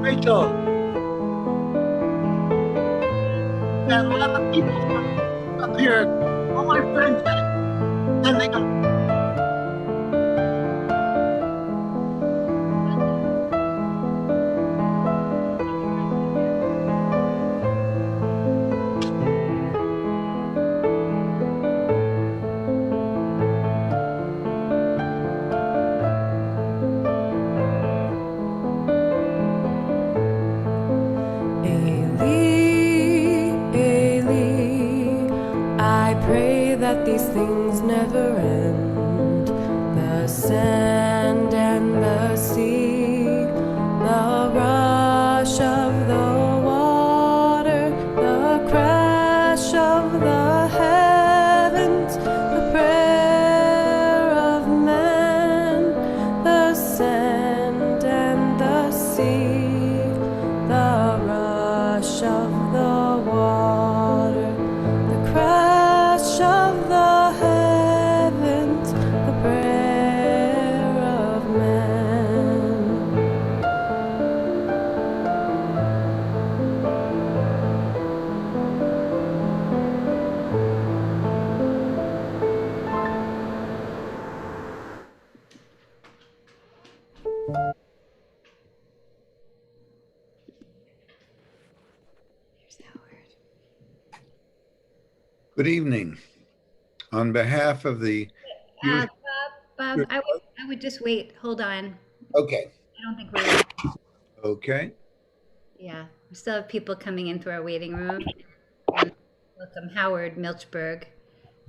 Rachel, got a lot of people up here. All my friends sending them. I pray that these things never end. The sand and the sea, the rush of the water, the crash of the heavens, the prayer of man, the sand and the sea, the rush of the water, the crash of the heavens, the prayer of man. Good evening. On behalf of the Jewish. Bob, I would just wait. Hold on. Okay. I don't think we're ready. Okay. Yeah, we still have people coming in through our waiting room. And welcome Howard Milchberg,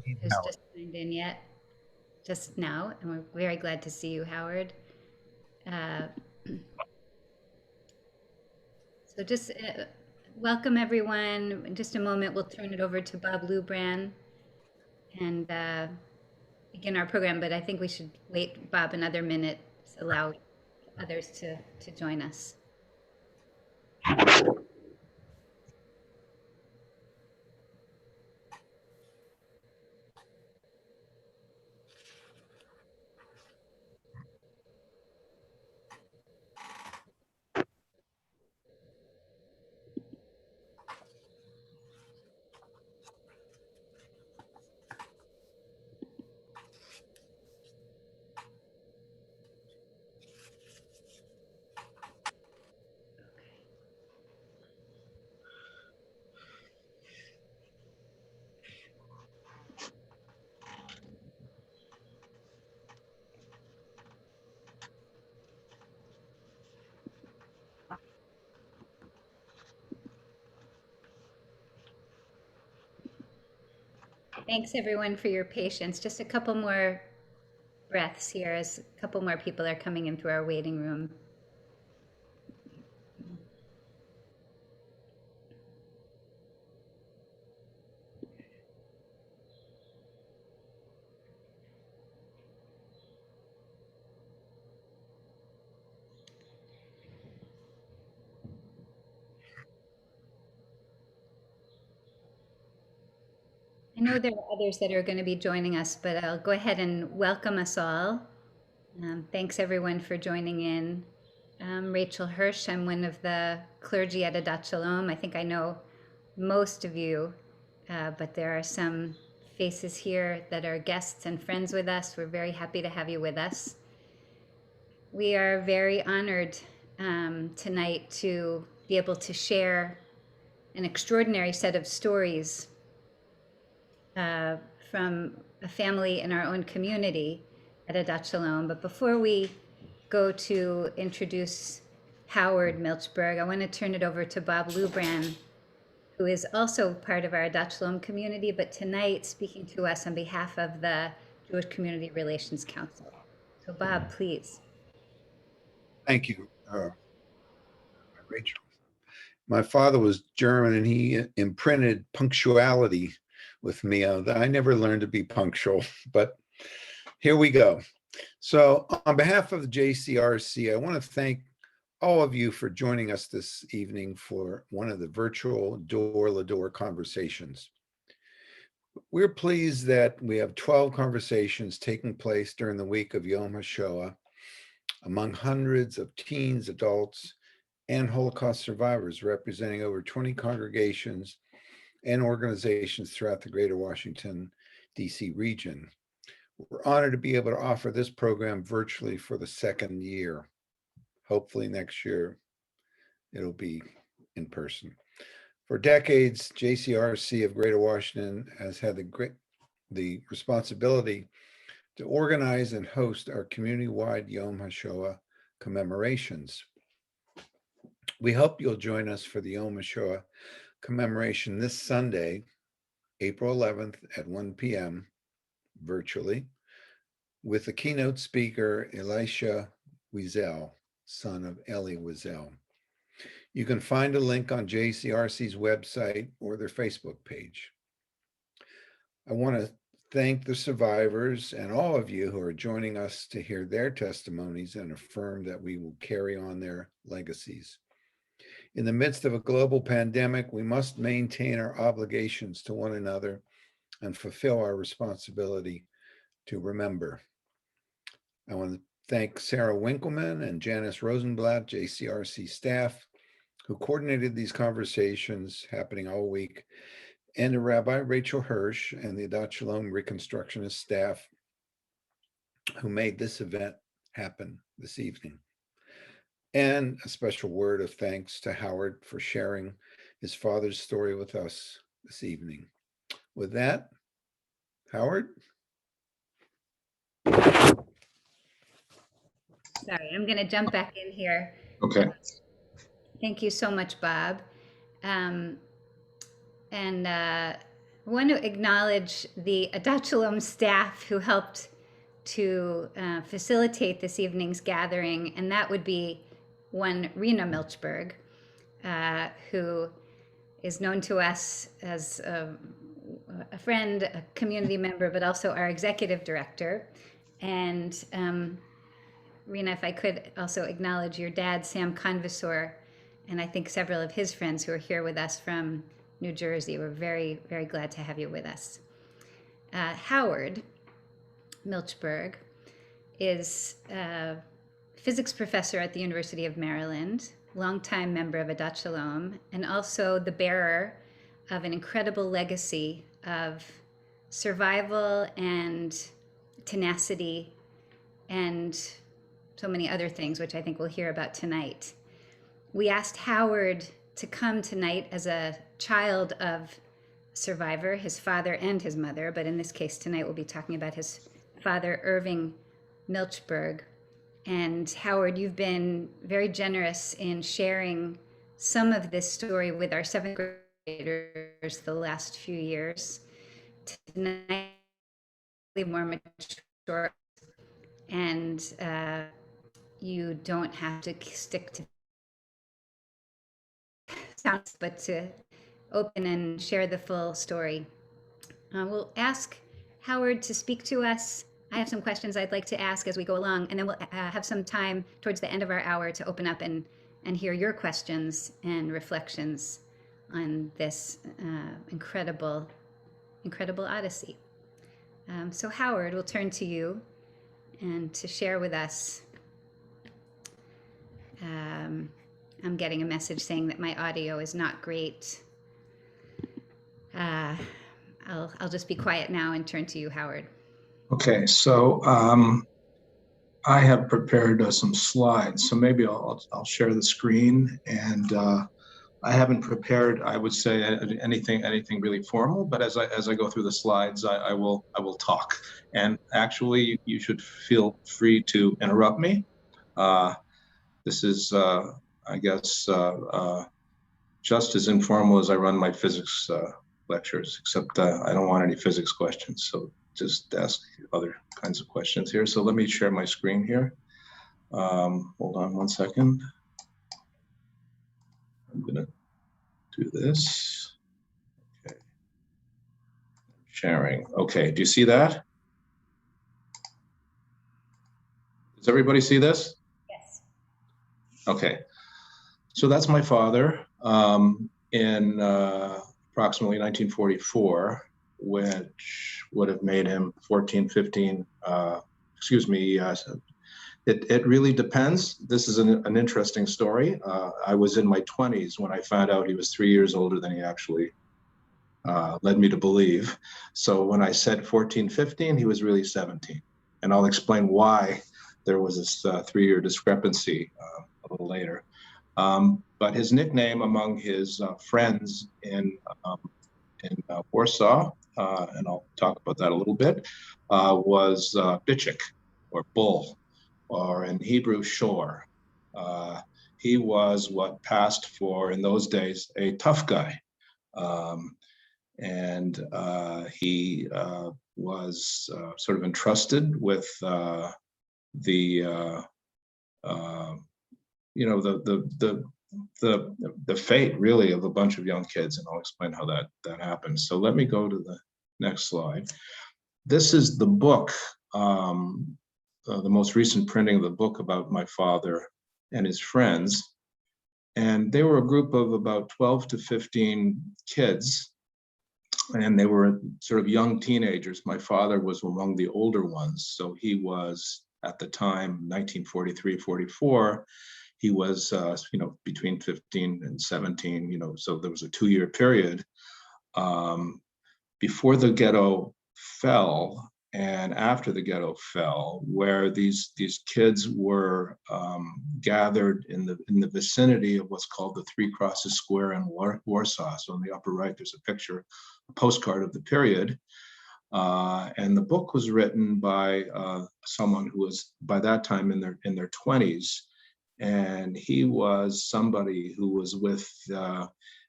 who's just signed in yet, just now, and we're very glad to see you, Howard. Uh, so just welcome everyone. In just a moment, we'll turn it over to Bob Lubran and begin our program. But I think we should wait, Bob, another minute, allow others to join us. Thanks everyone for your patience. Just a couple more breaths here as a couple more people are coming in through our waiting room. I know there are others that are going to be joining us, but I'll go ahead and welcome us all. Thanks everyone for joining in. Rachel Hirsch, I'm one of the clergy at Adat Shalom. I think I know most of you, but there are some faces here that are guests and friends with us. We're very happy to have you with us. We are very honored tonight to be able to share an extraordinary set of stories from a family in our own community at Adat Shalom. But before we go to introduce Howard Milchberg, I want to turn it over to Bob Lubran, who is also part of our Adat Shalom community, but tonight speaking to us on behalf of the Jewish Community Relations Council. So Bob, please. Thank you, Rachel. My father was German and he imprinted punctuality with me. I never learned to be punctual, but here we go. So on behalf of the JCRC, I want to thank all of you for joining us this evening for one of the virtual door-to-door conversations. We're pleased that we have 12 conversations taking place during the week of Yom HaShoah among hundreds of teens, adults, and Holocaust survivors representing over 20 congregations and organizations throughout the greater Washington, D.C. region. We're honored to be able to offer this program virtually for the second year. Hopefully next year it'll be in person. For decades, JCRC of Greater Washington has had the responsibility to organize and host our community-wide Yom HaShoah commemorations. We hope you'll join us for the Yom HaShoah commemoration this Sunday, April 11th at 1 p.m. virtually, with the keynote speaker, Elisha Wiesel, son of Eli Wiesel. You can find a link on JCRC's website or their Facebook page. I want to thank the survivors and all of you who are joining us to hear their testimonies and affirm that we will carry on their legacies. In the midst of a global pandemic, we must maintain our obligations to one another and fulfill our responsibility to remember. I want to thank Sarah Winkleman and Janice Rosenblatt, JCRC staff, who coordinated these conversations happening all week, and to Rabbi Rachel Hirsch and the Adat Shalom Reconstructionist staff who made this event happen this evening. And a special word of thanks to Howard for sharing his father's story with us this evening. With that, Howard? Sorry, I'm going to jump back in here. Okay. Thank you so much, Bob. I want to acknowledge the Adat Shalom staff who helped to facilitate this evening's gathering, and that would be one Rena Milchberg, who is known to us as a friend, a community member, but also our executive director. And Rena, if I could also acknowledge your dad, Sam Convisor, and I think several of his friends who are here with us from New Jersey. We're very, very glad to have you with us. Howard Milchberg is a physics professor at the University of Maryland, longtime member of Adat Shalom, and also the bearer of an incredible legacy of survival and tenacity and so many other things, which I think we'll hear about tonight. We asked Howard to come tonight as a child of survivor, his father and his mother, but in this case tonight we'll be talking about his father, Irving Milchberg. And Howard, you've been very generous in sharing some of this story with our seventh graders the last few years. Tonight, more mature, and you don't have to stick to sounds, but to open and share the full story. We'll ask Howard to speak to us. I have some questions I'd like to ask as we go along, and then we'll have some time towards the end of our hour to open up and hear your questions and reflections on this incredible odyssey. So Howard, we'll turn to you and to share with us. I'm getting a message saying that my audio is not great. I'll just be quiet now and turn to you, Howard. Okay, so I have prepared some slides, so maybe I'll share the screen, and I haven't prepared, I would say, anything really formal, but as I go through the slides, I will talk. And actually, you should feel free to interrupt me. This is, I guess, just as informal as I run my physics lectures, except I don't want any physics questions, so just ask other kinds of questions here. So let me share my screen here. Hold on one second. I'm gonna do this. Okay. Sharing. Okay, do you see that? Does everybody see this? Yes. Okay, so that's my father in approximately 1944, which would have made him 14, 15, It really depends. This is an interesting story. I was in my 20s when I found out he was 3 years older than he actually led me to believe. So when I said 14, 15, he was really 17. And I'll explain why there was this 3-year discrepancy a little later. But his nickname among his friends in Warsaw, and I'll talk about that a little bit, was Bichik, or Bull, or in Hebrew, Shore. He was what passed for, in those days, a tough guy. And he was sort of entrusted with the fate, really, of a bunch of young kids, and I'll explain how that happened. So let me go to the next slide. This is the book, the most recent printing of the book about my father and his friends. And they were a group of about 12 to 15 kids, and they were sort of young teenagers. My father was among the older ones, so he was, at the time, 1943, 44, he was, between 15 and 17, so there was a 2-year period before the ghetto fell and after the ghetto fell, where these kids were gathered in the vicinity of what's called the Three Crosses Square in Warsaw. So on the upper right, there's a picture, a postcard of the period. And the book was written by someone who was, by that time, in their 20s. And he was somebody who was with,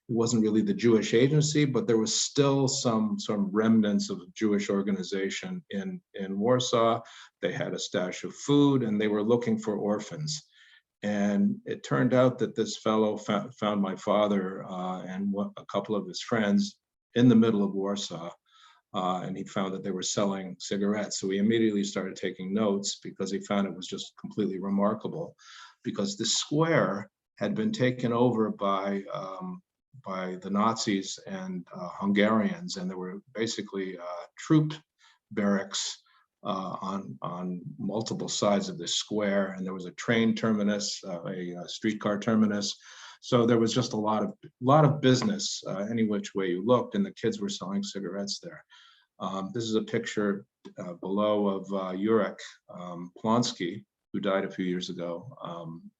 it wasn't really the Jewish Agency, but there was still some remnants of Jewish organization in Warsaw. They had a stash of food, and they were looking for orphans. And it turned out that this fellow found my father and a couple of his friends in the middle of Warsaw. And he found that they were selling cigarettes. So he immediately started taking notes, because he found it was just completely remarkable, because the square had been taken over by the Nazis and Hungarians, and there were basically troop barracks on multiple sides of this square, and there was a train terminus, a streetcar terminus. So there was just a lot of business any which way you looked, and the kids were selling cigarettes there. This is a picture below of Jurek Plonsky, who died a few years ago,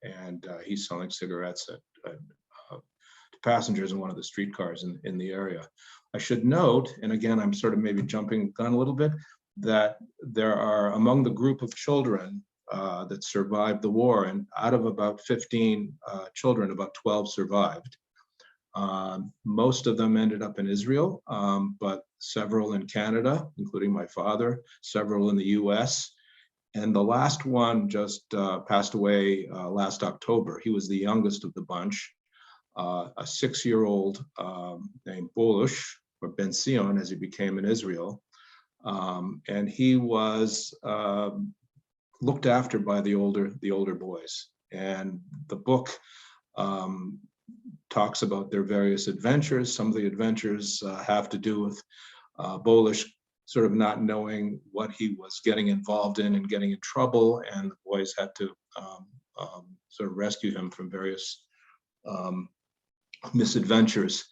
and he's selling cigarettes to passengers in one of the streetcars in the area. I should note, and again, I'm sort of maybe jumping the gun a little bit, that there are, among the group of children that survived the war, and out of about 15 children, about 12 survived. Most of them ended up in Israel, but several in Canada, including my father, several in the US. And the last one just passed away last October. He was the youngest of the bunch, a 6-year-old named Bolush, or Ben Sion, as he became in Israel. And he was looked after by the older boys. And the book talks about their various adventures. Some of the adventures have to do with Bolush sort of not knowing what he was getting involved in and getting in trouble, and the boys had to sort of rescue him from various misadventures.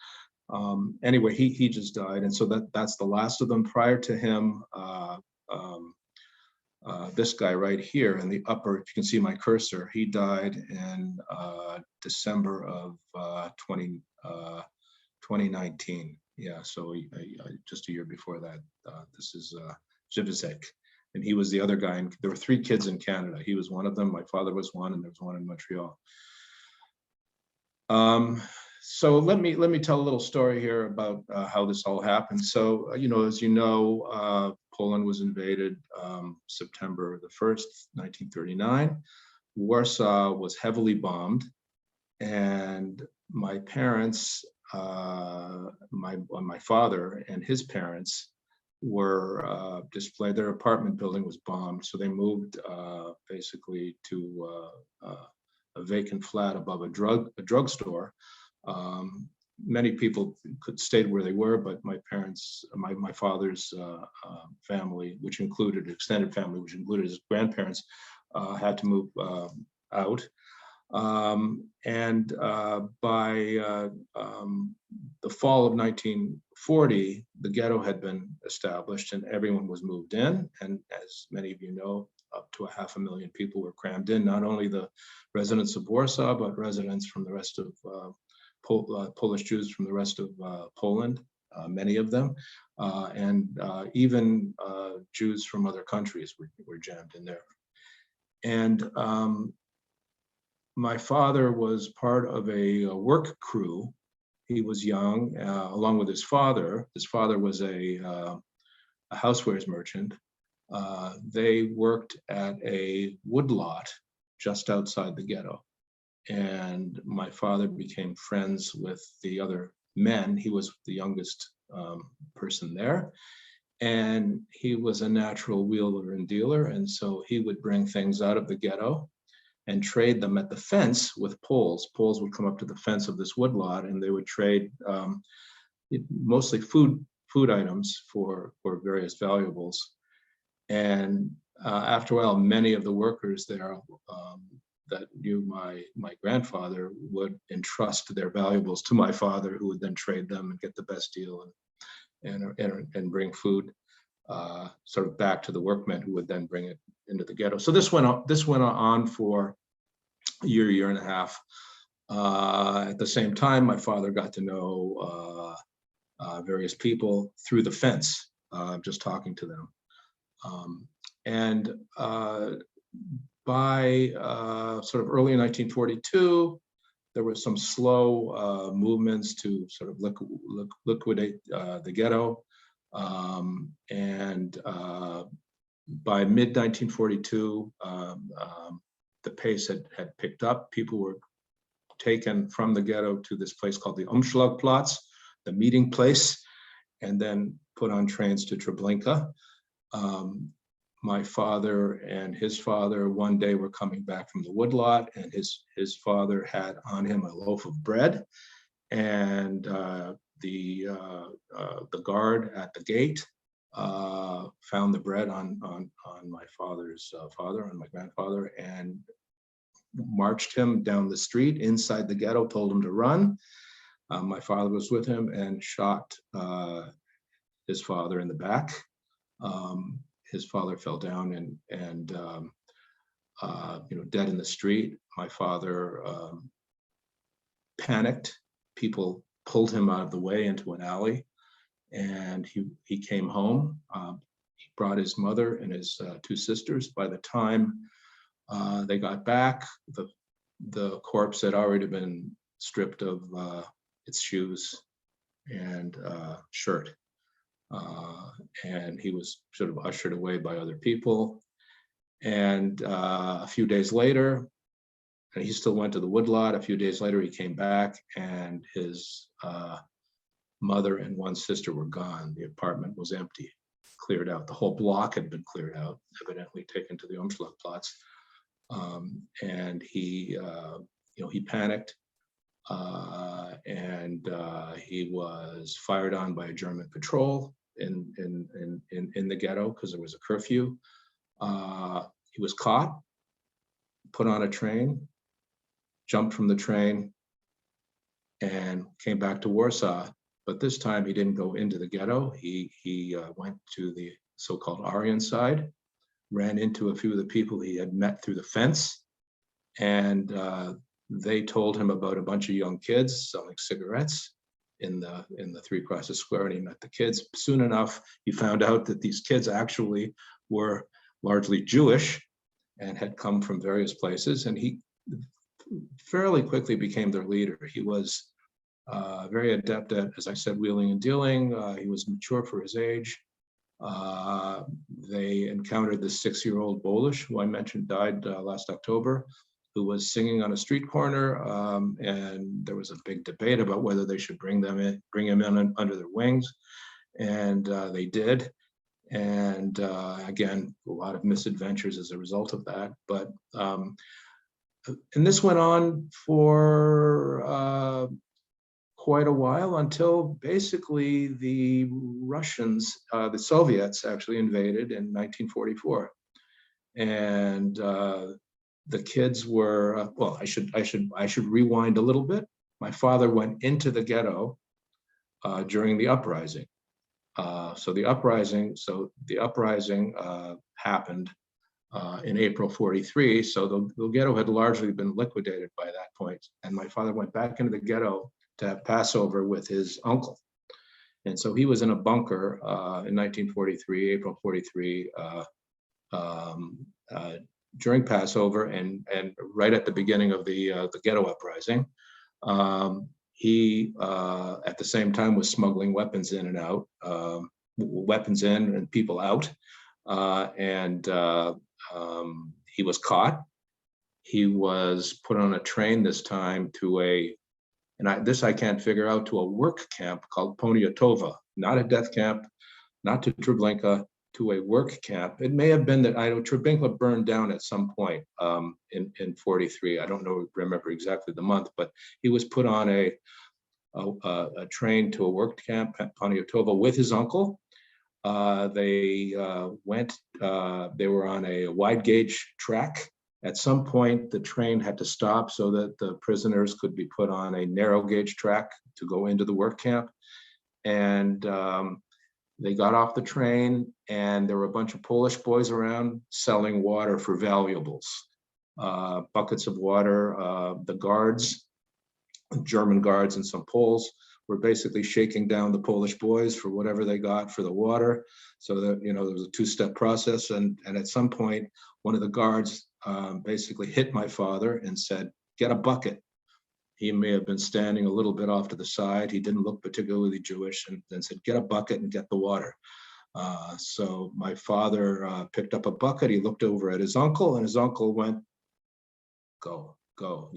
Anyway, he just died, and so that's the last of them. Prior to him, this guy right here in the upper, if you can see my cursor, he died in December of 2019. Yeah, so just a year before that. This is Zivizek, and he was the other guy. And there were 3 kids in Canada. He was one of them. My father was one, and there was one in Montreal. So let me tell a little story here about how this all happened. So, as you know, Poland was invaded September the 1st, 1939. Warsaw was heavily bombed, and my parents, my father and his parents were displaced. Their apartment building was bombed, so they moved basically to a vacant flat above a drugstore. Many people could stay where they were, but my parents, my father's family, which included extended family, which included his grandparents, had to move out. By the fall of 1940, the ghetto had been established and everyone was moved in. And as many of you know, up to 500,000 people were crammed in, not only the residents of Warsaw, but residents from the rest of Polish Jews from the rest of Poland, many of them, and even Jews from other countries were jammed in there. And my father was part of a work crew. He was young, along with his father. His father was a housewares merchant. They worked at a woodlot just outside the ghetto. And my father became friends with the other men. He was the youngest person there. And he was a natural wheeler and dealer. And so he would bring things out of the ghetto and trade them at the fence with Poles. Poles would come up to the fence of this woodlot and they would trade mostly food items for various valuables. And after a while, many of the workers there that knew my grandfather would entrust their valuables to my father, who would then trade them and get the best deal and bring food sort of back to the workmen, who would then bring it into the ghetto. So this went on for a year and a half. At the same time, my father got to know various people through the fence, just talking to them. By sort of early 1942, there were some slow movements to sort of liquidate the ghetto. By mid-1942, the pace had picked up. People were taken from the ghetto to this place called the Umschlagplatz, the meeting place, and then put on trains to Treblinka. My father and his father one day were coming back from the woodlot, and his father had on him a loaf of bread, and the guard at the gate found the bread on my father's father, on my grandfather, and marched him down the street inside the ghetto, told him to run. My father was with him and shot his father in the back. His father fell down and dead in the street. My father panicked. People pulled him out of the way into an alley, and he came home. He brought his mother and his two sisters. By the time they got back, the corpse had already been stripped of its shoes and shirt. And he was sort of ushered away by other people. And a few days later, and he still went to the woodlot. A few days later, he came back, and his mother and one sister were gone. The apartment was empty, cleared out. The whole block had been cleared out, evidently taken to the Umschlagplatz. And he panicked. He was fired on by a German patrol in the ghetto because there was a curfew. He was caught, put on a train, jumped from the train, and came back to Warsaw. But this time he didn't go into the ghetto. He went to the so-called Aryan side, ran into a few of the people he had met through the fence, and they told him about a bunch of young kids selling cigarettes in the Three Crosses Square, and he met the kids. Soon enough, he found out that these kids actually were largely Jewish and had come from various places, and he fairly quickly became their leader. He was very adept at, as I said, wheeling and dealing. He was mature for his age. They encountered this 6-year-old Polish, who I mentioned died last October, who was singing on a street corner, and there was a big debate about whether they should bring him in under their wings, and they did. And again, a lot of misadventures as a result of that. But and this went on for quite a while, until basically the Russians, the Soviets actually invaded in 1944. and the kids were well. I should rewind a little bit. My father went into the ghetto during the uprising. So the uprising happened in April '43. So the ghetto had largely been liquidated by that point. And my father went back into the ghetto to have Passover with his uncle. And so he was in a bunker in 1943, April '43, during Passover and right at the beginning of the ghetto uprising. He, at the same time, was smuggling weapons in and out, weapons in and people out. He was caught. He was put on a train this time to I can't figure out, to a work camp called Poniatova, not a death camp, not to Treblinka, to a work camp. It may have been that Treblinka burned down at some point in '43. I don't remember exactly the month, but he was put on a train to a work camp at Poniatova with his uncle. They were on a wide gauge track. At some point, the train had to stop so that the prisoners could be put on a narrow gauge track to go into the work camp. And they got off the train, and there were a bunch of Polish boys around selling water for valuables, buckets of water. The guards, German guards and some Poles, were basically shaking down the Polish boys for whatever they got for the water. So that, there was a two-step process. And at some point, one of the guards basically hit my father and said, "Get a bucket." He may have been standing a little bit off to the side. He didn't look particularly Jewish, and then said, "Get a bucket and get the water." So my father picked up a bucket. He looked over at his uncle, and his uncle went, "Go, go."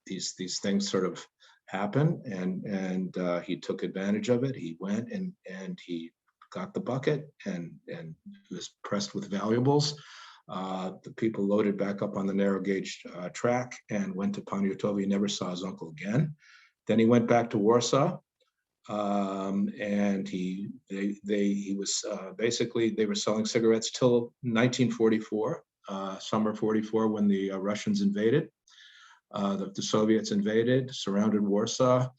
These things sort of happen, and he took advantage of it. He went and he got the bucket, and he was pressed with valuables. The people loaded back up on the narrow gauge track and went to Poniatova. He never saw his uncle again. Then he went back to Warsaw, and he was basically, they were selling cigarettes till 1944, summer '44, when the Russians invaded. The Soviets invaded, surrounded Warsaw.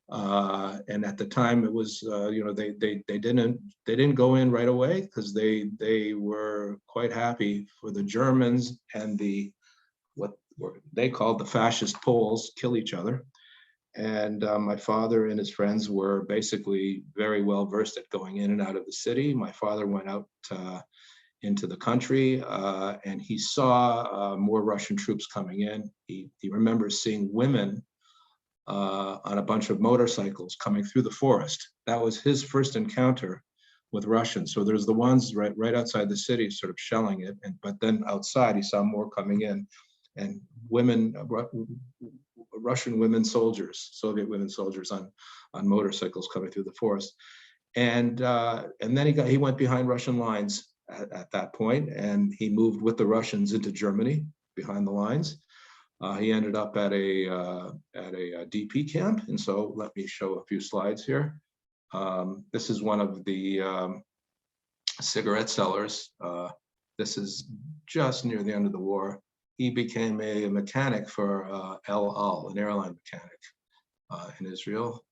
And at the time, it was they didn't go in right away, because they were quite happy for the Germans and what they called the fascist Poles kill each other. And my father and his friends were basically very well versed at going in and out of the city. My father went out into the country, and he saw more Russian troops coming in. He remembers seeing women on a bunch of motorcycles coming through the forest. That was his first encounter with Russians. So there's the ones right outside the city sort of shelling it, but then outside he saw more coming in, and women, Russian women soldiers, Soviet women soldiers on motorcycles coming through the forest. And then he went behind Russian lines at that point, and he moved with the Russians into Germany behind the lines. He ended up at a DP camp, and so let me show a few slides here. This is one of the cigarette sellers. This is just near the end of the war. He became a mechanic for El Al, an airline mechanic in Israel.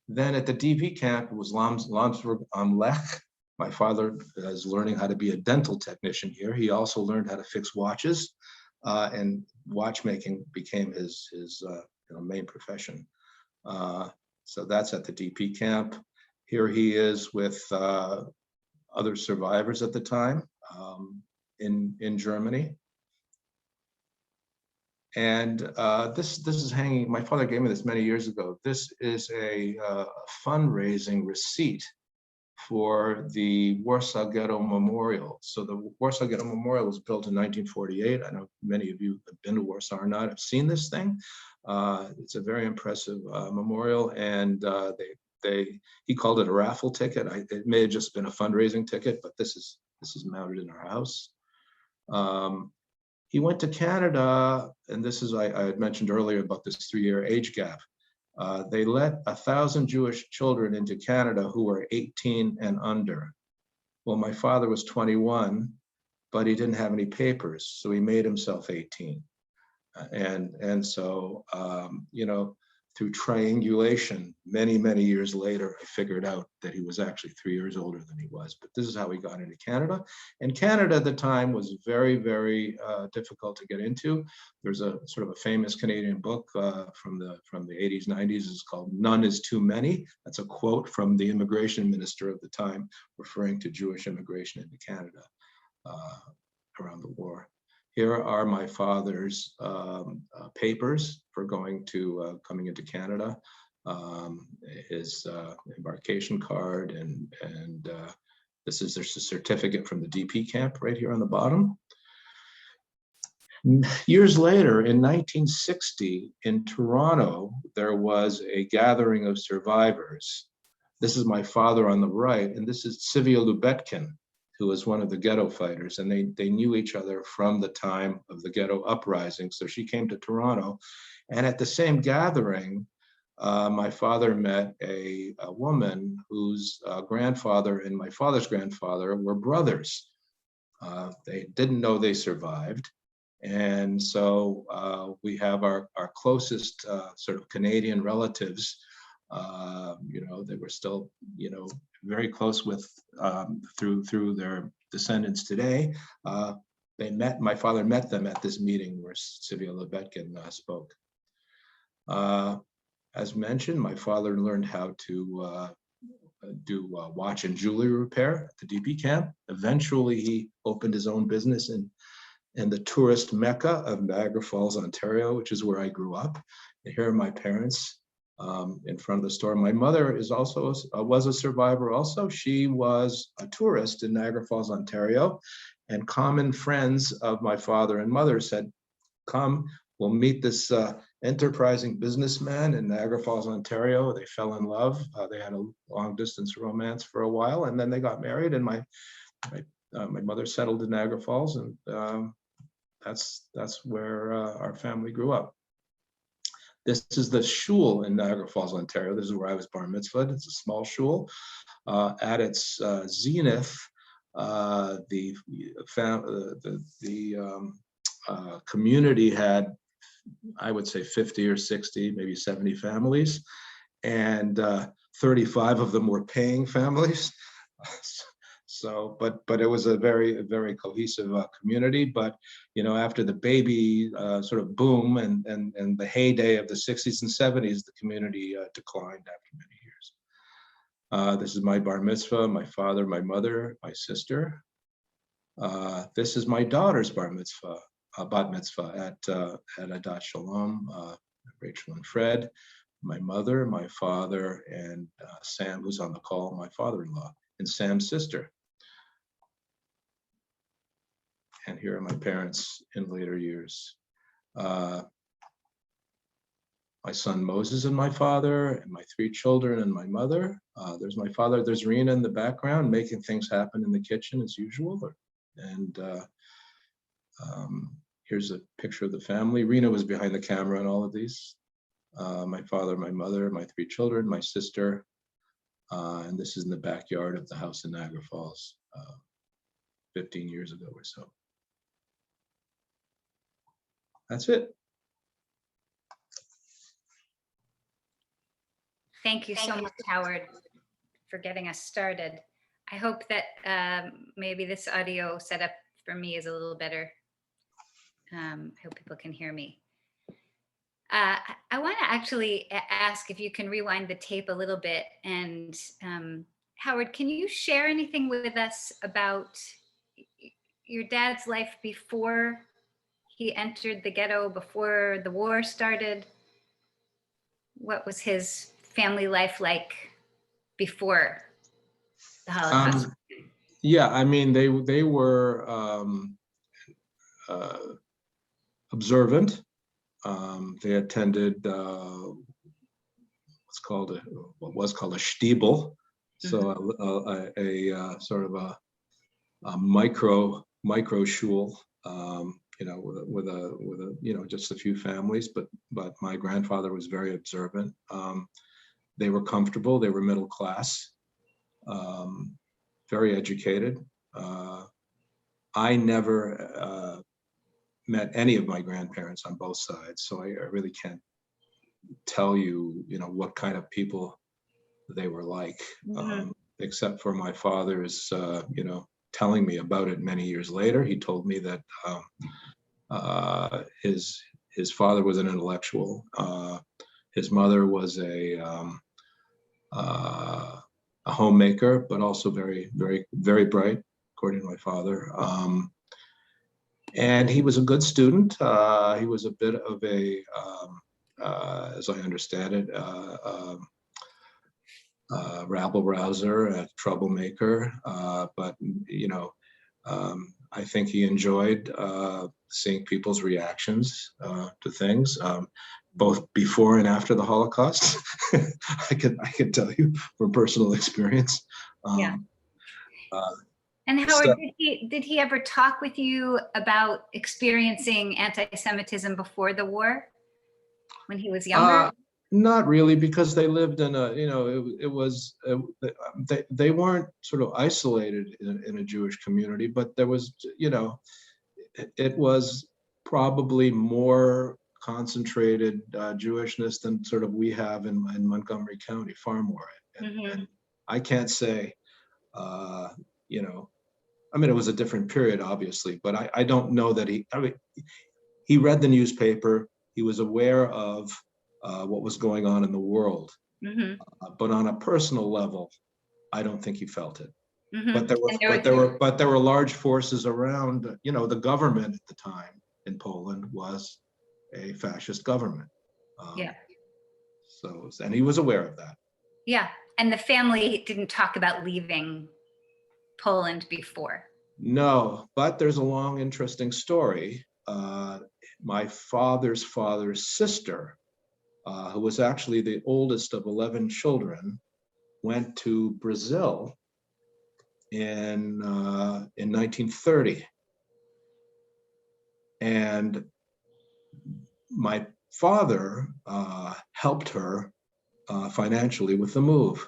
Then at the DP camp, it was Milchberg am Lech. My father is learning how to be a dental technician here. He also learned how to fix watches, and watchmaking became his main profession. So that's at the DP camp. Here he is with other survivors at the time in Germany. And this is hanging. My father gave me this many years ago. This is a fundraising receipt for the Warsaw Ghetto Memorial. So the Warsaw Ghetto Memorial was built in 1948. I know many of you have been to Warsaw or not have seen this thing. It's a very impressive memorial, and he called it a raffle ticket. It may have just been a fundraising ticket, but this is mounted in our house. He went to Canada, and this is, I had mentioned earlier about this 3-year age gap. They let 1,000 Jewish children into Canada who were 18 and under. Well, my father was 21, but he didn't have any papers, so he made himself 18. And so, you know, through triangulation, many years later, I figured out that he was actually 3 years older than he was. But this is how he got into Canada. And Canada at the time was very difficult to get into. There's a sort of a famous Canadian book from the 80s, 90s. It's called "None is Too Many." That's a quote from the immigration minister of the time, referring to Jewish immigration into Canada around the war. Here are my father's papers for coming into Canada, his embarkation card, and this is their certificate from the DP camp right here on the bottom. Years later, in 1960, in Toronto, there was a gathering of survivors. This is my father on the right, and this is Sivia Lubetkin, who was one of the ghetto fighters, and they knew each other from the time of the ghetto uprising. So she came to Toronto, and at the same gathering, my father met a woman whose grandfather and my father's grandfather were brothers. They didn't know they survived. And so we have our closest sort of Canadian relatives. You know, they were still, you know, very close with through their descendants today. My father met them at this meeting where Sivia Lubetkin spoke. As mentioned, my father learned how to do watch and jewelry repair at the DP camp. Eventually, he opened his own business in the tourist mecca of Niagara Falls, Ontario, which is where I grew up. And here are my parents in front of the store. My mother is also was a survivor also. She was a tourist in Niagara Falls, Ontario, and common friends of my father and mother said, "Come, we'll meet this enterprising businessman in Niagara Falls, Ontario." They fell in love. They had a long distance romance for a while, and then they got married, and my mother settled in Niagara Falls, and that's where our family grew up. This is the shul in Niagara Falls, Ontario. This is where I was bar mitzvahed. It's a small shul. At its zenith, the community had, I would say, 50 or 60, maybe 70 families, and 35 of them were paying families. So, but it was a very cohesive community. But you know, after the baby sort of boom and the heyday of the 60s and 70s, the community declined after many years. This is my bar mitzvah, my father, my mother, my sister. This is my daughter's bar mitzvah, bat mitzvah at Adat Shalom, Rachel and Fred, my mother, my father, and Sam, who's on the call, my father-in-law, and Sam's sister. And here are my parents in later years. My son Moses and my father, and my 3 children and my mother. There's my father, there's Rena in the background, making things happen in the kitchen as usual. And here's a picture of the family. Rena was behind the camera in all of these. My father, my mother, my 3 children, my sister. And this is in the backyard of the house in Niagara Falls 15 years ago or so. That's it. Thank you so much, Howard, for getting us started. I hope that maybe this audio setup for me is a little better. I hope people can hear me. I want to actually ask if you can rewind the tape a little bit. And Howard, can you share anything with us about your dad's life before he entered the ghetto, before the war started? What was his family life like before the Holocaust? Yeah, I mean, they were observant. They attended what was called a shtibel, so a sort of a micro shul, you know, with a you know, just a few families. But my grandfather was very observant. They were comfortable. They were middle class, very educated. I never met any of my grandparents on both sides, so I really can't tell you, what kind of people they were like, except for my father's, telling me about it many years later. He told me that his father was an intellectual. His mother was a homemaker, but also very, very, very bright, according to my father. And he was a good student. He was a bit of a, as I understand it, rabble rouser, a troublemaker. But I think he enjoyed seeing people's reactions to things, both before and after the Holocaust. I can tell you from personal experience. Yeah. And Howard, So- did he ever talk with you about experiencing anti-Semitism before the war, when he was younger? Not really, because they lived in a, they weren't sort of isolated in a Jewish community, but there was, it was probably more concentrated Jewishness than sort of we have in Montgomery County, far more. And I can't say, it was a different period, obviously, but I don't know that he read the newspaper. He was aware of what was going on in the world, but on a personal level, I don't think he felt it. But there were large forces around. The government at the time in Poland was a fascist government. And he was aware of that. Yeah, and the family didn't talk about leaving Poland before. No, but there's a long, interesting story. My father's sister, who was actually the oldest of 11 children, went to Brazil in 1930. And my father helped her financially with the move.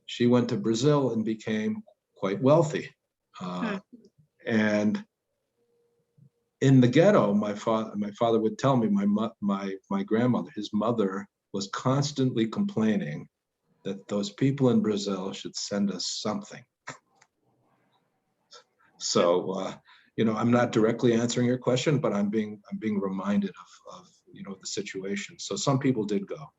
She went to Brazil and became quite wealthy. And in the ghetto, my father would tell me, my grandmother, his mother, was constantly complaining that those people in Brazil should send us something. So, I'm not directly answering your question, but I'm being reminded of the situation. So some people did go.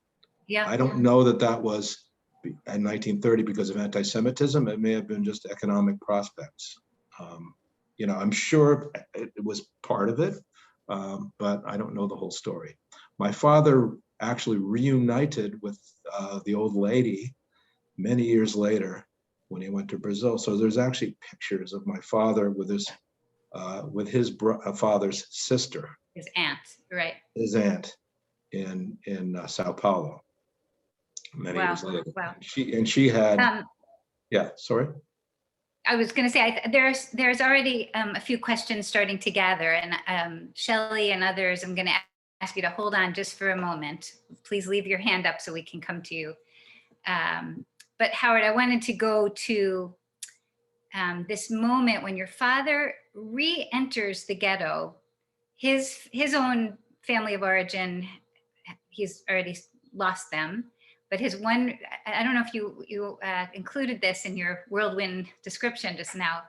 Yeah. I don't know that was in 1930 because of anti-Semitism. It may have been just economic prospects. I'm sure it was part of it, but I don't know the whole story. My father actually reunited with the old lady many years later when he went to Brazil. So there's actually pictures of my father with his father's sister. His aunt, right. His aunt in Sao Paulo many years later. Wow. She had, yeah, sorry. I was going to say, there's already a few questions starting to gather, and Shelley and others, I'm going to ask you to hold on just for a moment. Please leave your hand up so we can come to you. But Howard, I wanted to go to this moment when your father re-enters the ghetto. His own family of origin, he's already lost them. But his one, I don't know if you included this in your whirlwind description just now.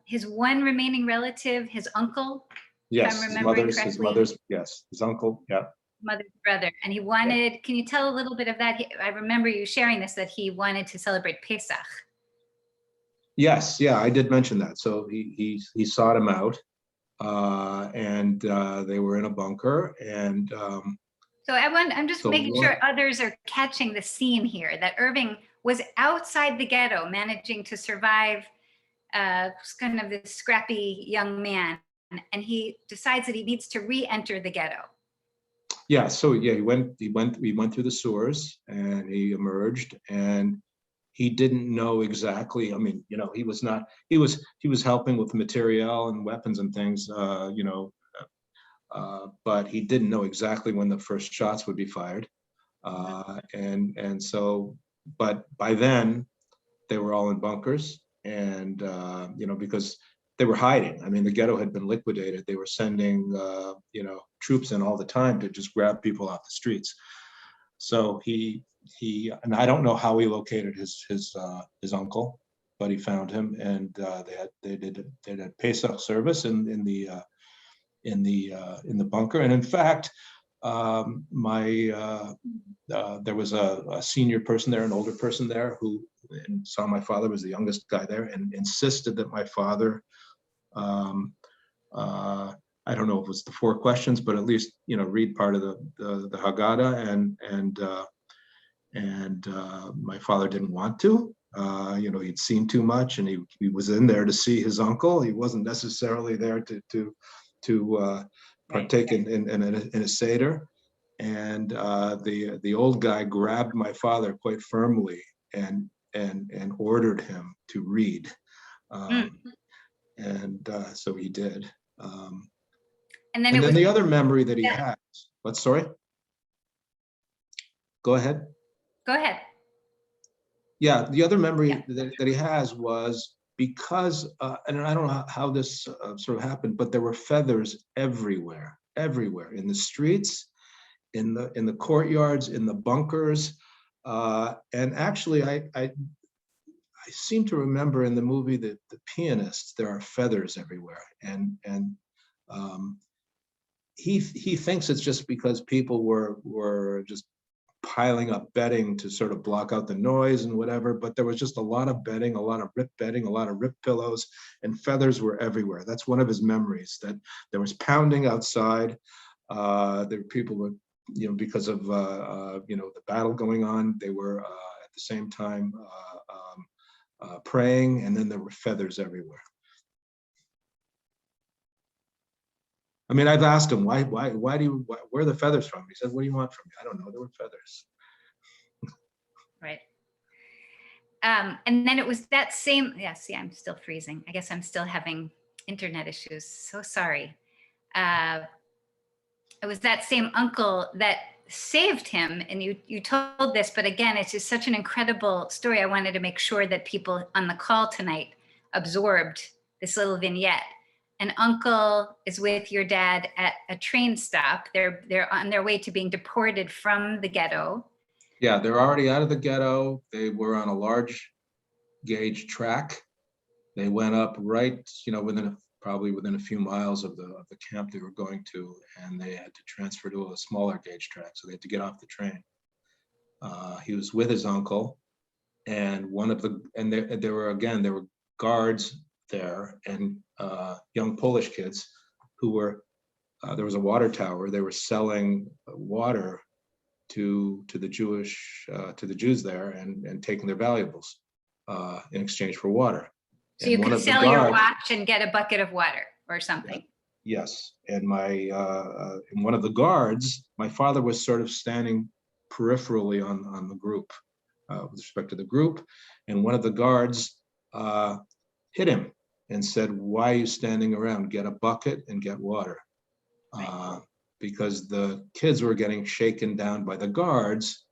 His one remaining relative, his uncle. Yes, his uncle, yeah. Mother's brother. And he wanted, can you tell a little bit of that? I remember you sharing this, that he wanted to celebrate Pesach. Yes, yeah, I did mention that. So he sought him out, and they were in a bunker, and so I'm just making sure others are catching the scene here, that Irving was outside the ghetto, managing to survive, kind of this scrappy young man, and he decides that he needs to re-enter the ghetto. Yeah, so yeah, he went through the sewers and he emerged, and he didn't know exactly. I mean, he was helping with material and weapons and things, but he didn't know exactly when the first shots would be fired. And so, but by then they were all in bunkers, And, because they were hiding. I mean, the ghetto had been liquidated. They were sending, troops in all the time to just grab people off the streets. So and I don't know how he located his uncle, but he found him, and they did a Pesach service in the bunker. And in fact, there was a senior person there, an older person there, who saw my father was the youngest guy there, and insisted that my father, I don't know if it was the 4 questions, but at least read part of the Haggadah, and my father didn't want to. He'd seen too much, and he was in there to see his uncle. He wasn't necessarily there to partake in a seder. And the old guy grabbed my father quite firmly and ordered him to read. So he did. And then then the other memory that he has. What? Sorry. Go ahead. Go ahead. Yeah, the other memory that he has was because, and I don't know how this sort of happened, but there were feathers everywhere in the streets, in the courtyards, in the bunkers, and actually, I seem to remember in the movie The Pianist, there are feathers everywhere, and he thinks it's just because people were just piling up bedding to sort of block out the noise and whatever, but there was just a lot of bedding, a lot of ripped bedding, a lot of ripped pillows, and feathers were everywhere. That's one of his memories, that there was pounding outside. There were people because of the battle going on, they were at the same time praying, and then there were feathers everywhere. I mean, I've asked him, where are the feathers from? He said, what do you want from me? I don't know, there were feathers. Right. And then it was that same, see, I'm still freezing. I guess I'm still having internet issues. So sorry. It was that same uncle that saved him. And you told this, but again, it's just such an incredible story. I wanted to make sure that people on the call tonight absorbed this little vignette. An uncle is with your dad at a train stop. They're on their way to being deported from the ghetto. Yeah, they're already out of the ghetto. They were on a large gauge track. They went up right, probably within a few miles of the camp they were going to, and they had to transfer to a smaller gauge track, so they had to get off the train. He was with his uncle, and there were guards there, and young Polish kids who were, there was a water tower. They were selling water to the Jews there, and taking their valuables in exchange for water. So you could sell your watch and get a bucket of water or something. Yes, and and one of the guards, my father was sort of standing peripherally on the group, with respect to the group, and one of the guards hit him and said, "Why are you standing around? Get a bucket and get water." Because the kids were getting shaken down by the guards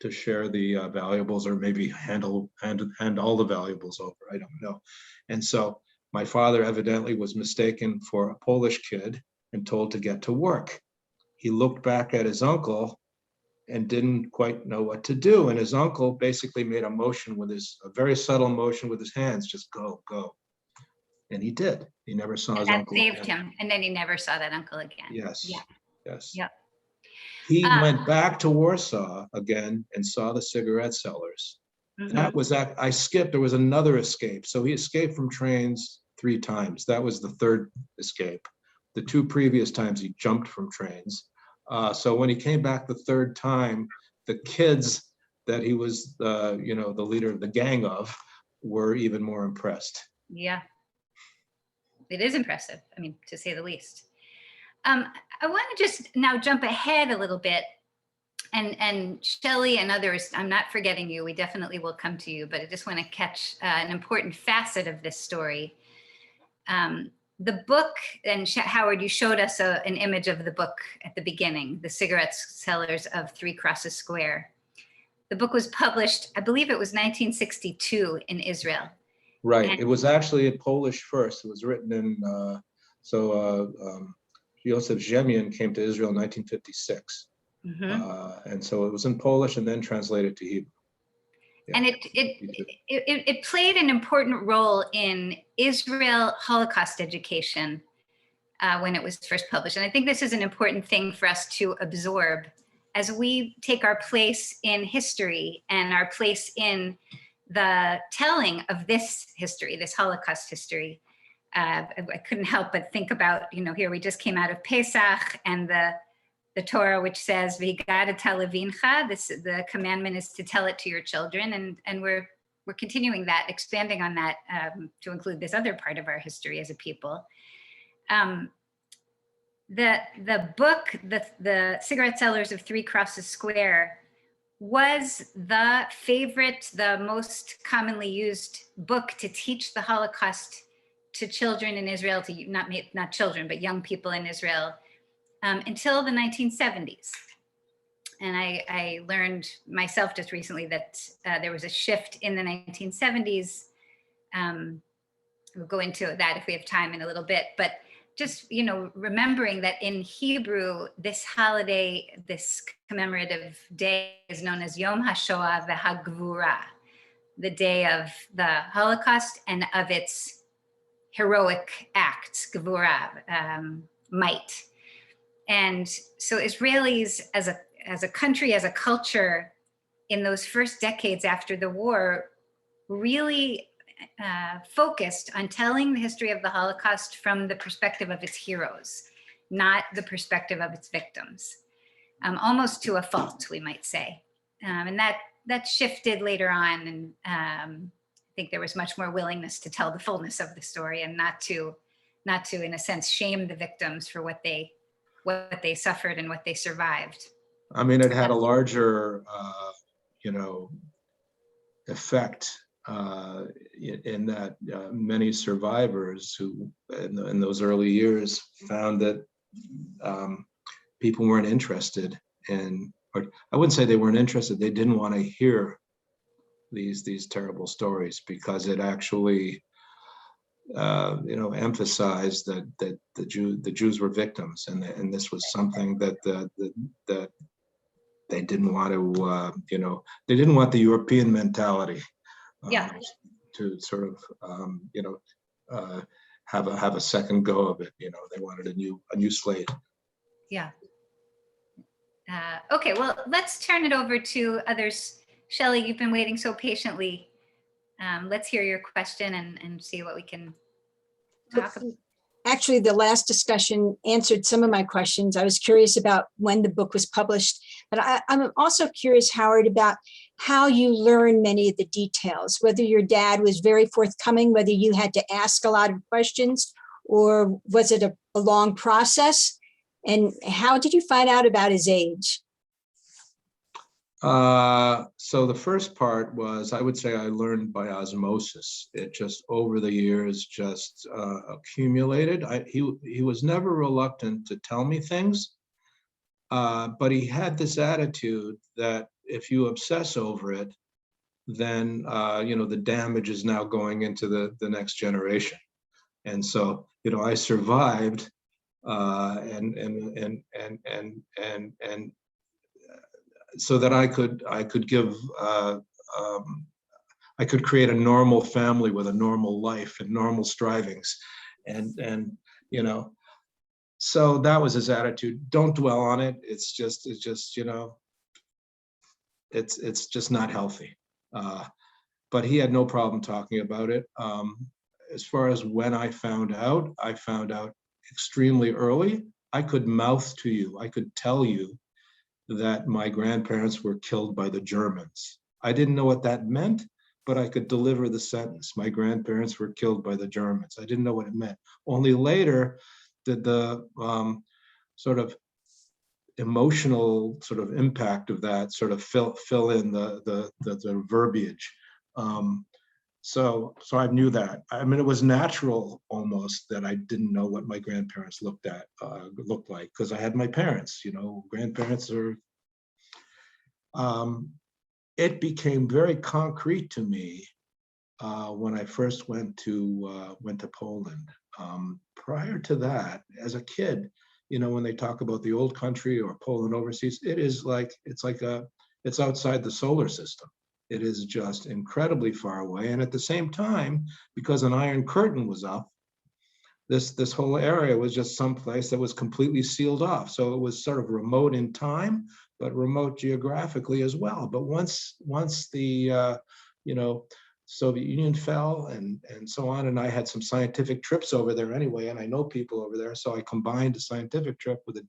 to share the valuables, or maybe hand all the valuables over. I don't know. And so my father evidently was mistaken for a Polish kid and told to get to work. He looked back at his uncle and didn't quite know what to do. And his uncle basically made a very subtle motion with his hands, just go, go. And he did. He never saw his uncle again. That saved him. And then he never saw that uncle again. Yes. Yeah. Yes. Yep. He went back to Warsaw again and saw the cigarette sellers. Mm-hmm. I skipped, there was another escape. So he escaped from trains 3 times. That was the 3rd escape. The 2 previous times he jumped from trains. So when he came back the 3rd time, the kids that he was, the leader of the gang of, were even more impressed. Yeah. It is impressive, I mean, to say the least. I want to just now jump ahead a little bit, and Shelley and others, I'm not forgetting you, we definitely will come to you, but I just want to catch an important facet of this story. The book, and Howard, you showed us an image of the book at the beginning, The Cigarette Sellers of 3 Crosses Square. The book was published, I believe it was 1962 in Israel. Right. It was actually in Polish first. It was written in, Joseph Ziemian came to Israel in 1956. And so it was in Polish and then translated to Hebrew. Yeah. And it played an important role in Israel Holocaust education when it was first published. And I think this is an important thing for us to absorb as we take our place in history and our place in the telling of this history, this Holocaust history. I couldn't help but think about, here we just came out of Pesach and the Torah, which says, "V'higata levincha," the commandment is to tell it to your children, and we're continuing that, expanding on that to include this other part of our history as a people. The book, the Cigarette Sellers of Three Crosses Square, was the favorite, the most commonly used book to teach the Holocaust to children in Israel, to not children, but young people in Israel, until the 1970s. And I learned myself just recently that there was a shift in the 1970s. We'll go into that if we have time in a little bit, but just, remembering that in Hebrew, this holiday, this commemorative day is known as Yom HaShoah v'Hagvura, the day of the Holocaust and of its heroic acts, Gevura, might. And so Israelis as a country, as a culture, in those first decades after the war, really focused on telling the history of the Holocaust from the perspective of its heroes, not the perspective of its victims, almost to a fault, we might say. And that shifted later on, and I think there was much more willingness to tell the fullness of the story and not to, in a sense, shame the victims for what they suffered and what they survived. I mean, it had a larger, effect in that many survivors who, in those early years, found that people weren't interested in, or I wouldn't say they weren't interested, they didn't want to hear these terrible stories, because it actually emphasized that the Jews were victims, and this was something that that they didn't want to, they didn't want the European mentality to sort of have a second go of it. They wanted a new slate. Yeah. Okay, well, let's turn it over to others. Shelley, you've been waiting so patiently. Let's hear your question and see what we can talk about. Actually, the last discussion answered some of my questions. I was curious about when the book was published, but I'm also curious, Howard, about how you learn many of the details, whether your dad was very forthcoming, whether you had to ask a lot of questions, or was it a long process? And how did you find out about his age? So the first part was, I would say I learned by osmosis. It just over the years just accumulated. He was never reluctant to tell me things, but he had this attitude that if you obsess over it, then the damage is now going into the next generation. And so I survived, and so that I could give I could create a normal family with a normal life and normal strivings, and so that was his attitude. Don't dwell on it. It's just it's just not healthy. But he had no problem talking about it. As far as when I found out extremely early. I could mouth to you. I could tell you that my grandparents were killed by the Germans. I didn't know what that meant, but I could deliver the sentence. My grandparents were killed by the Germans. I didn't know what it meant. Only later did the sort of emotional sort of impact of that sort of fill in the verbiage. So I knew that. I mean, it was natural almost that I didn't know what my grandparents looked like, because I had my parents. Grandparents are. It became very concrete to me when I first went to Poland. Prior to that, as a kid, when they talk about the old country or Poland overseas, it's outside the solar system. It is just incredibly far away. And at the same time, because an Iron Curtain was up, this whole area was just someplace that was completely sealed off. So it was sort of remote in time, but remote geographically as well. But once the Soviet Union fell and so on, and I had some scientific trips over there anyway, and I know people over there, so I combined a scientific trip with a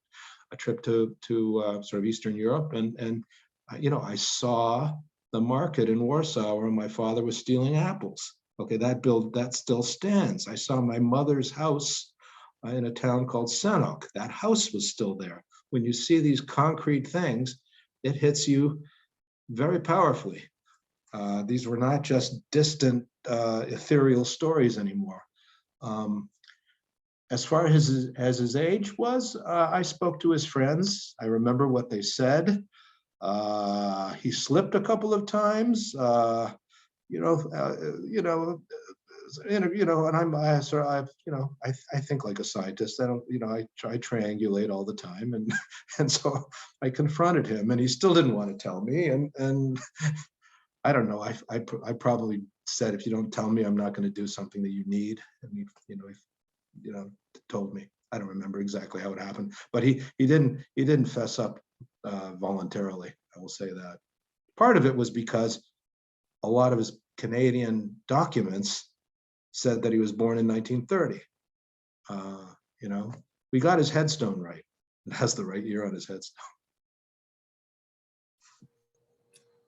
trip to sort of Eastern Europe, and I saw the market in Warsaw where my father was stealing apples. Okay, that still stands. I saw my mother's house in a town called Sanok. That house was still there. When you see these concrete things, it hits you very powerfully. These were not just distant, ethereal stories anymore. As far as his age was, I spoke to his friends. I remember what they said. He slipped a couple of times. And I think like a scientist. I triangulate all the time, and so I confronted him, and he still didn't want to tell me, and I don't know. I probably said, if you don't tell me, I'm not going to do something that you need, and he told me. I don't remember exactly how it happened, but he didn't fess up voluntarily. I will say that. Part of it was because a lot of his Canadian documents said that he was born in 1930. We got his headstone right. It has the right year on his headstone.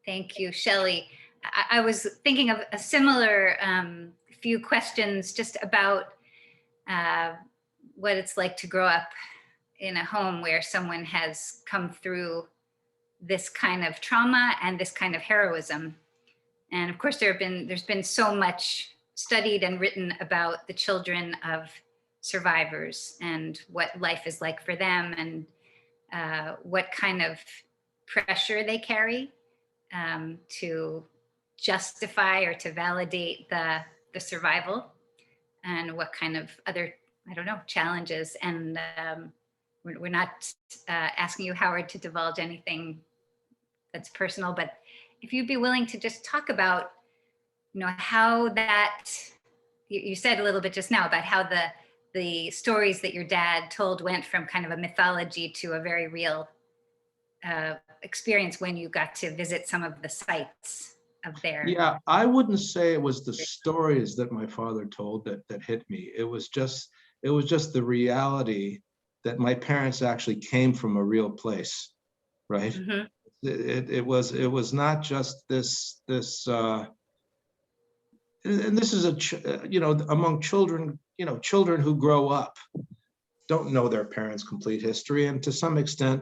Thank you, Shelley. I was thinking of a similar few questions just about what it's like to grow up in a home where someone has come through this kind of trauma and this kind of heroism. And of course, there's been so much studied and written about the children of survivors and what life is like for them, and what kind of pressure they carry to justify or to validate the survival, and what kind of other, challenges. And we're not asking you, Howard, to divulge anything that's personal, but if you'd be willing to just talk about, how that, you said a little bit just now about how the stories that your dad told went from kind of a mythology to a very real experience when you got to visit some of the sites of their. Yeah, I wouldn't say it was the stories that my father told that hit me. It was just the reality that my parents actually came from a real place, right? Mm-hmm. It was not just this and this is among children, children who grow up don't know their parents' complete history, and to some extent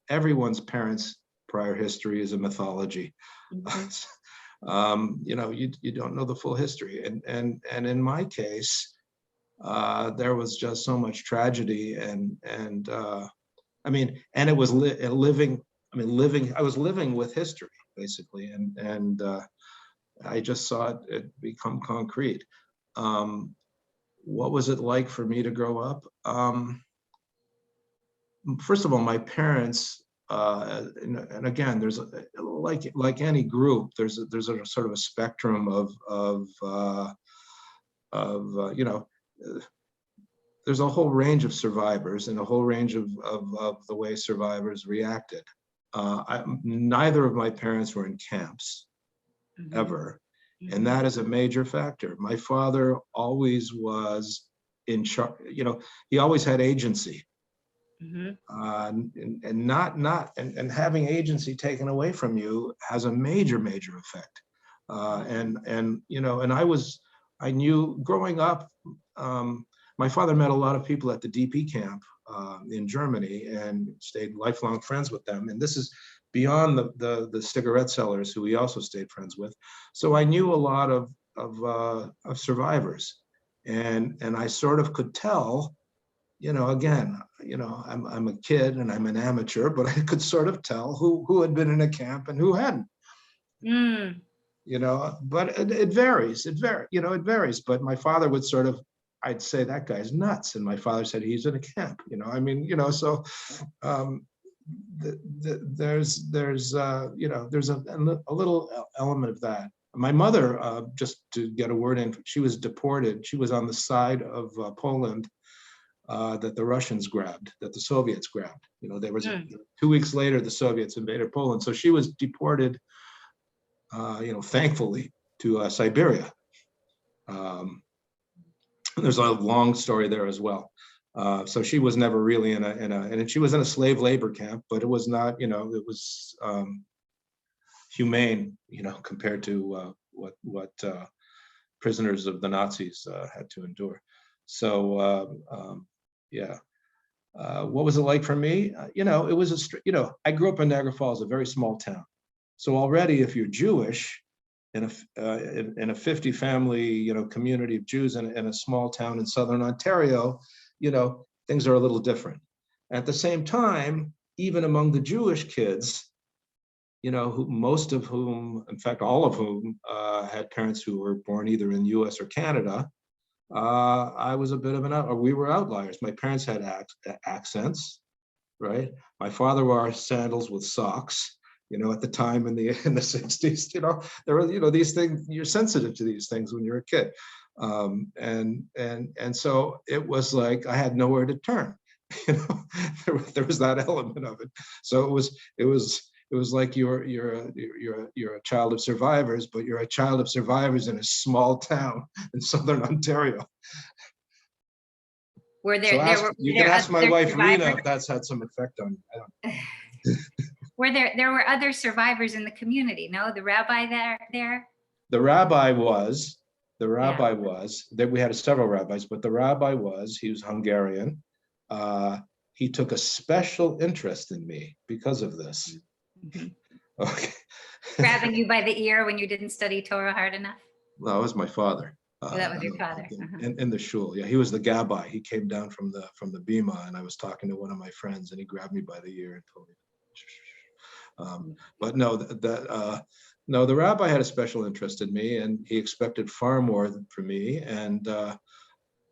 everyone's parents' prior history is a mythology. Mm-hmm. You don't know the full history, and in my case there was just so much tragedy, and it was living with history, basically, and I just saw it become concrete. What was it like for me to grow up? First of all, my parents, and again, there's like any group, there's a sort of a spectrum of there's a whole range of survivors and a whole range of the way survivors reacted. Neither of my parents were in camps, mm-hmm. ever. Mm-hmm. And that is a major factor. My father always was in charge, he always had agency. Mm-hmm. And having agency taken away from you has a major effect. I knew growing up, my father met a lot of people at the DP camp in Germany and stayed lifelong friends with them. And this is beyond the cigarette sellers who he also stayed friends with. So I knew a lot of survivors, and I sort of could tell, again, I'm a kid and I'm an amateur, but I could sort of tell who had been in a camp and who hadn't. Mm. you know, but it varies. It varies. But my father would sort of, I'd say that guy's nuts. And my father said he's in a camp, you know, I mean, you know, so there's you know, there's a little element of that. My mother, just to get a word in, she was deported. She was on the side of Poland that the Russians grabbed, that the Soviets grabbed. You know, there was 2 weeks later, the Soviets invaded Poland. So she was deported, you know, thankfully, to Siberia. There's a long story there as well. So she was never really and she was in a slave labor camp, but it was not, you know, it was humane, you know, compared to what prisoners of the Nazis had to endure. So yeah. What was it like for me? You know, it was you know, I grew up in Niagara Falls, a very small town. So already, if you're Jewish in a 50 family, you know, community of Jews in a small town in Southern Ontario, you know, things are a little different. At the same time, even among the Jewish kids, you know, most of whom, in fact, all of whom had parents who were born either in US or Canada, I was a bit of or we were outliers. My parents had accents, right? My father wore sandals with socks, you know, at the time in the 60s, you know, there were, you know, these things, you're sensitive to these things when you're a kid. And so it was like, I had nowhere to turn, you know, there was that element of it. So it was like you're a child of survivors, but you're a child of survivors in a small town in Southern Ontario. Were there, So you can ask my wife Rena if that's had some effect on you. I don't. There were other survivors in the community? No, the rabbi there. The rabbi was that we had several rabbis, but the rabbi he was Hungarian. He took a special interest in me because of this. Mm-hmm. Okay. Grabbing you by the ear when you didn't study Torah hard enough? No, it was my father. That was your father. In the shul. Yeah, he was the gabbai. He came down from the bima, and I was talking to one of my friends, and he grabbed me by the ear and told me. But no, no, the rabbi had a special interest in me, and he expected far more from me. And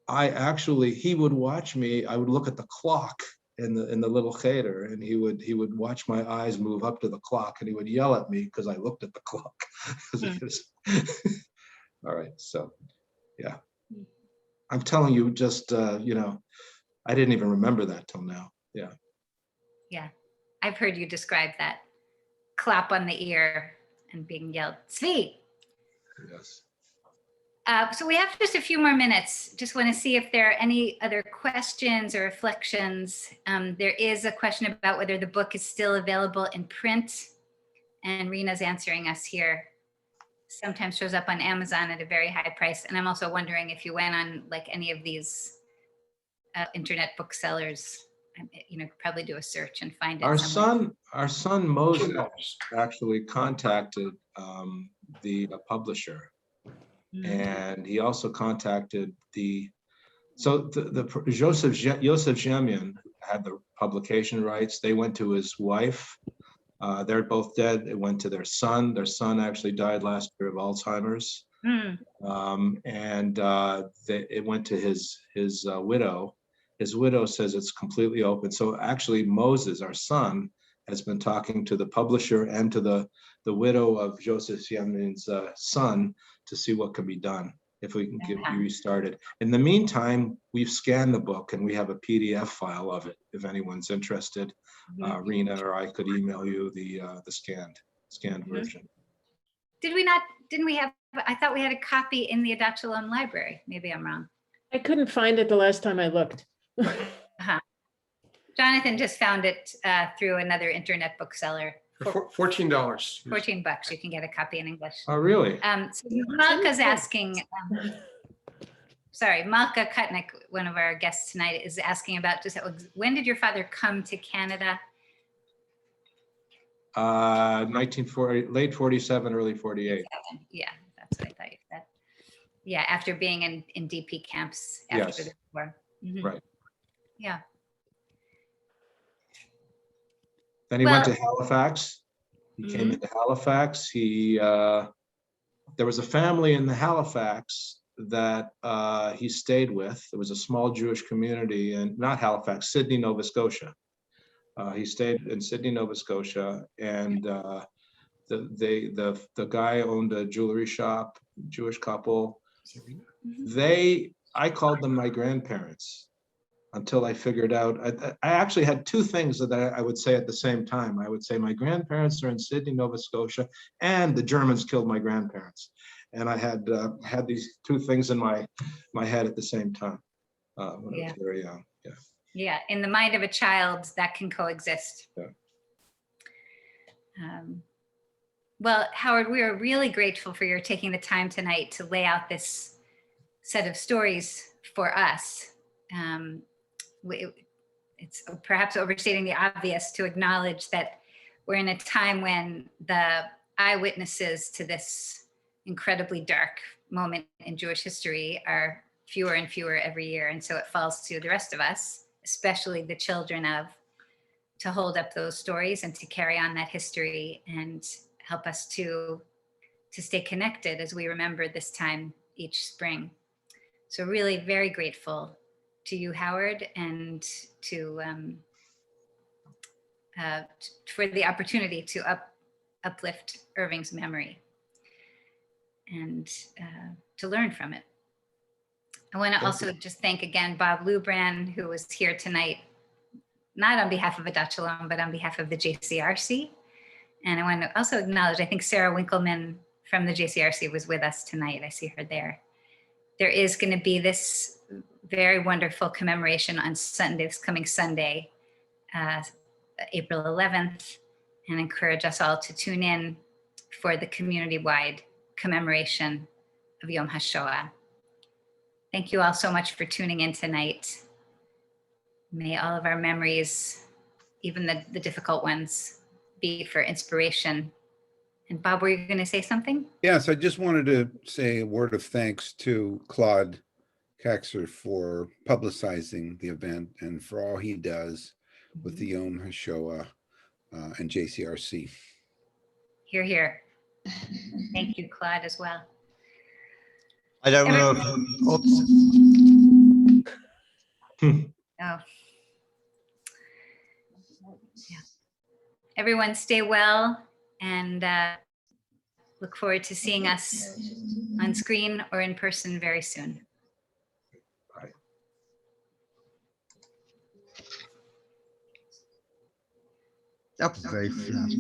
he would watch me. I would look at the clock in the little cheder, and he would watch my eyes move up to the clock, and he would yell at me because I looked at the clock. All right, so yeah, I'm telling you, just you know, I didn't even remember that till now. Yeah. Yeah, I've heard you describe that clap on the ear and being yelled, Tzvi. Yes. So we have just a few more minutes. Just want to see if there are any other questions or reflections. There is a question about whether the book is still available in print, and Rena's answering us here. Sometimes shows up on Amazon at a very high price. And I'm also wondering if you went on like any of these internet booksellers, you know, probably do a search and find it. Our son Moses actually contacted the publisher, and he also contacted the Joseph Jemian had the publication rights. They went to his wife. They're both dead. It went to their son. Their son actually died last year of Alzheimer's. And it went to his widow. His widow says it's completely open. So actually Moses, our son, has been talking to the publisher and to the widow of Joseph Yemen's son to see what can be done, if we can get you restarted. In the meantime, we've scanned the book and we have a PDF file of it. If anyone's interested, Rena or I could email you the scanned version. Didn't we have, I thought we had a copy in the Adat Shalom library. Maybe I'm wrong. I couldn't find it the last time I looked. Jonathan just found it through another internet bookseller. For $14. $14, you can get a copy in English. Oh, really? So Malka's asking, sorry, Malka Kutnick, one of our guests tonight, is asking about just when did your father come to Canada? 1940, late 47, early 48. Yeah, that's what I thought you said. Yeah, after being in DP camps after the war. Right. Yeah. Then he went to Halifax. He came into Halifax. He there was a family in the Halifax that he stayed with. It was a small Jewish community, and not Halifax, Sydney, Nova Scotia. He stayed in Sydney, Nova Scotia, and the guy owned a jewelry shop, Jewish couple. I called them my grandparents until I figured out. I actually had two things that I would say at the same time. I would say my grandparents are in Sydney, Nova Scotia, and the Germans killed my grandparents. And I had these two things in my head at the same time when I was very young. Yeah. Yeah, in the mind of a child, that can coexist. Yeah. Well, Howard, we are really grateful for your taking the time tonight to lay out this set of stories for us. It's perhaps overstating the obvious to acknowledge that we're in a time when the eyewitnesses to this incredibly dark moment in Jewish history are fewer and fewer every year. And so it falls to the rest of us, especially the children to hold up those stories and to carry on that history and help us to stay connected as we remember this time each spring. So really very grateful to you, Howard, and to for the opportunity to uplift Irving's memory and to learn from it. I want to also just thank again Bob Lubran, who was here tonight, not on behalf of Adat Shalom, but on behalf of the JCRC. And I want to also acknowledge, I think Sarah Winkleman from the JCRC was with us tonight. I see her there. There is going to be this very wonderful commemoration on Sunday, this coming Sunday, April 11th, and encourage us all to tune in for the community-wide commemoration of Yom HaShoah. Thank you all so much for tuning in tonight. May all of our memories, even the difficult ones, be for inspiration. And Bob, were you going to say something? Yes, I just wanted to say a word of thanks to Claude Kaxer for publicizing the event and for all he does with the Yom HaShoah and JCRC. Hear, hear. Thank you, Claude, as well. I don't know. Oops. Oh. Yeah. Everyone stay well and look forward to seeing us on screen or in person very soon. Bye. That was very flat.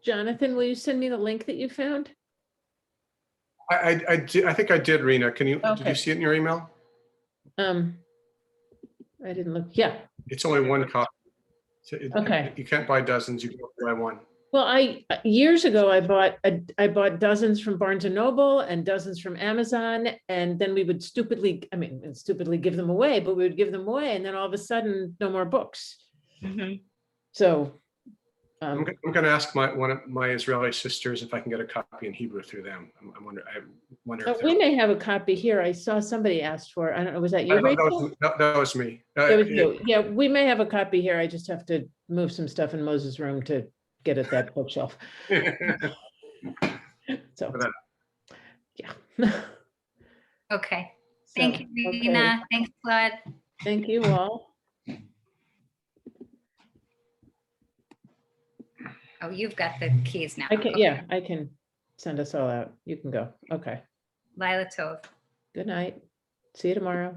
Jonathan, will you send me the link that you found? I think I did, Rena. Did Okay. you see it in your email? I didn't look. Yeah. It's only one copy. So Okay. You can't buy dozens. You can only buy one. Well, years ago, I bought dozens from Barnes and Noble and dozens from Amazon, and then we would stupidly give them away, but we would give them away, and then all of a sudden, no more books. Mm-hmm. So I'm going to ask one of my Israeli sisters if I can get a copy in Hebrew through them. I wonder if we may have a copy here. I saw somebody asked for. I don't know. Was that you, Rachel? that was me. That was you. Yeah, we may have a copy here. I just have to move some stuff in Moses' room to get at that bookshelf. So, yeah. Okay. Thank you, Rena. Thanks, Claude. Thank you all. Oh, you've got the keys now. I can, Okay. yeah, I can send us all out. You can go. Okay. Lila Tov. Good night. See you tomorrow.